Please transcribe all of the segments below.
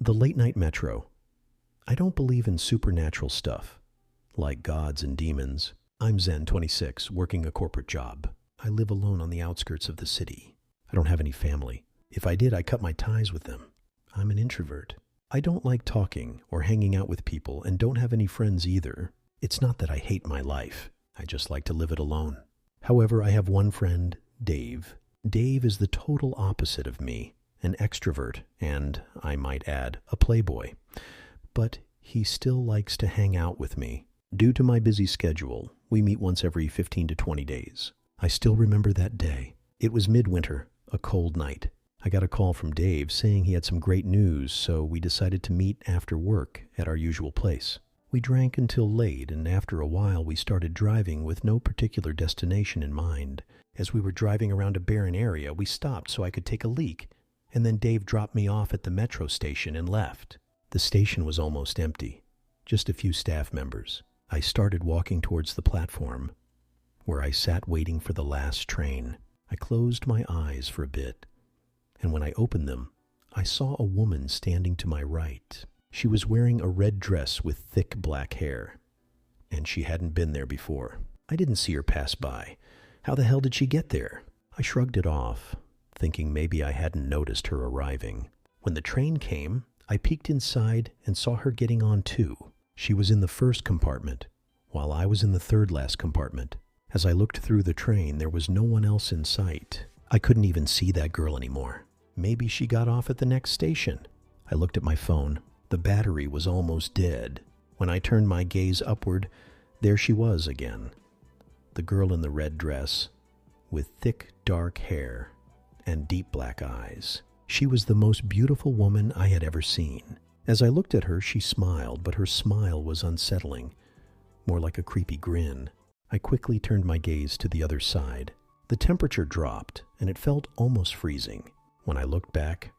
The late night metro. I don't believe in supernatural stuff, like gods and demons. I'm Zen, 26, working a corporate job. I live alone on the outskirts of the city. I don't have any family. If I did, I cut my ties with them. I'm an introvert. I don't like talking or hanging out with people and don't have any friends either. It's not that I hate my life. I just like to live it alone. However, I have one friend, Dave. Dave is the total opposite of me, an extrovert and, I might add, a playboy. But he still likes to hang out with me. Due to my busy schedule, we meet once every 15 to 20 days. I still remember that day. It was midwinter, a cold night. I got a call from Dave saying he had some great news, so we decided to meet after work at our usual place. We drank until late, and after a while we started driving with no particular destination in mind. As we were driving around a barren area, we stopped so I could take a leak, and then Dave dropped me off at the metro station and left. The station was almost empty, just a few staff members. I started walking towards the platform, where I sat waiting for the last train. I closed my eyes for a bit, and when I opened them, I saw a woman standing to my right. She was wearing a red dress with thick black hair, and she hadn't been there before. I didn't see her pass by. How the hell did she get there? I shrugged it off, thinking maybe I hadn't noticed her arriving. When the train came, I peeked inside and saw her getting on too. She was in the first compartment, while I was in the third last compartment. As I looked through the train, there was no one else in sight. I couldn't even see that girl anymore. Maybe she got off at the next station. I looked at my phone. The battery was almost dead. When I turned my gaze upward, there she was again. The girl in the red dress, with thick dark hair and deep black eyes. She was the most beautiful woman I had ever seen. As I looked at her, she smiled, but her smile was unsettling, more like a creepy grin. I quickly turned my gaze to the other side. The temperature dropped, and it felt almost freezing. When I looked back,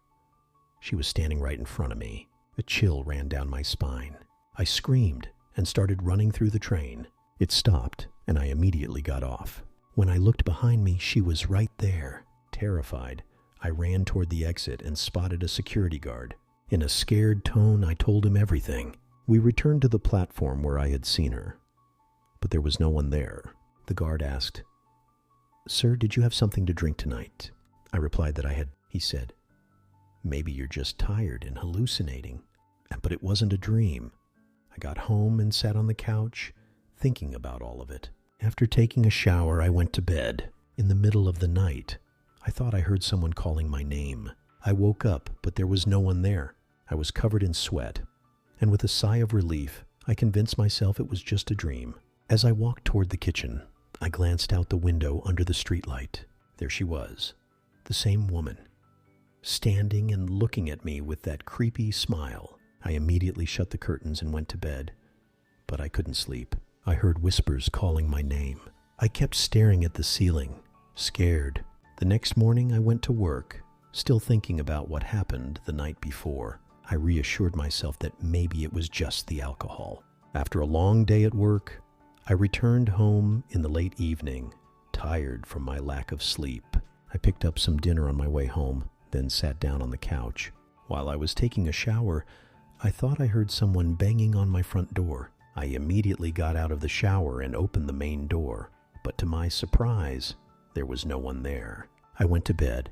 she was standing right in front of me. A chill ran down my spine. I screamed and started running through the train. It stopped, and I immediately got off. When I looked behind me, she was right there. Terrified, I ran toward the exit and spotted a security guard. In a scared tone, I told him everything. We returned to the platform where I had seen her, but there was no one there. The guard asked, "Sir, did you have something to drink tonight?" I replied that I had. He said, "Maybe you're just tired and hallucinating." But it wasn't a dream. I got home and sat on the couch, thinking about all of it. After taking a shower, I went to bed. In the middle of the night, I thought I heard someone calling my name. I woke up, but there was no one there. I was covered in sweat, and with a sigh of relief, I convinced myself it was just a dream. As I walked toward the kitchen, I glanced out the window under the streetlight. There she was, the same woman, standing and looking at me with that creepy smile. I immediately shut the curtains and went to bed, but I couldn't sleep. I heard whispers calling my name. I kept staring at the ceiling, scared. The next morning I went to work, still thinking about what happened the night before. I reassured myself that maybe it was just the alcohol. After a long day at work, I returned home in the late evening, tired from my lack of sleep. I picked up some dinner on my way home, then sat down on the couch. While I was taking a shower, I thought I heard someone banging on my front door. I immediately got out of the shower and opened the main door, but to my surprise, there was no one there. I went to bed,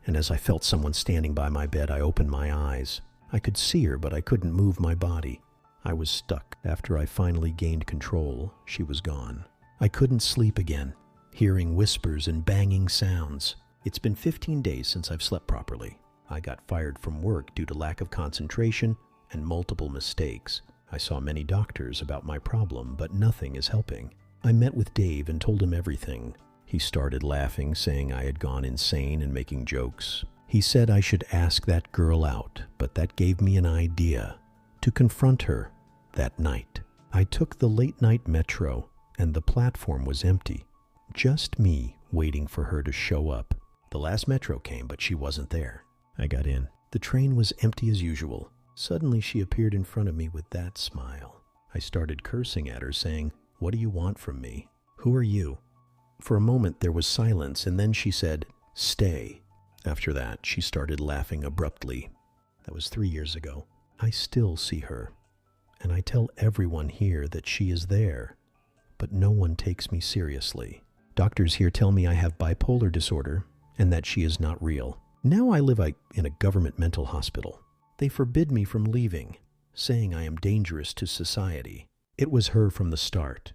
and as I felt someone standing by my bed, I opened my eyes. I could see her, but I couldn't move my body. I was stuck. After I finally gained control, she was gone. I couldn't sleep again, hearing whispers and banging sounds. It's been 15 days since I've slept properly. I got fired from work due to lack of concentration and multiple mistakes. I saw many doctors about my problem, but nothing is helping. I met with Dave and told him everything. He started laughing, saying I had gone insane and making jokes. He said I should ask that girl out, but that gave me an idea to confront her that night. I took the late night metro, and the platform was empty. Just me waiting for her to show up. The last metro came, but she wasn't there. I got in. The train was empty as usual. Suddenly she appeared in front of me with that smile. I started cursing at her, saying, "What do you want from me? Who are you?" For a moment there was silence, and then she said, "Stay." After that, she started laughing abruptly. That was 3 years ago. I still see her, and I tell everyone here that she is there, but no one takes me seriously. Doctors here tell me I have bipolar disorder and that she is not real. Now I live in a government mental hospital. They forbid me from leaving, saying I am dangerous to society. It was her from the start.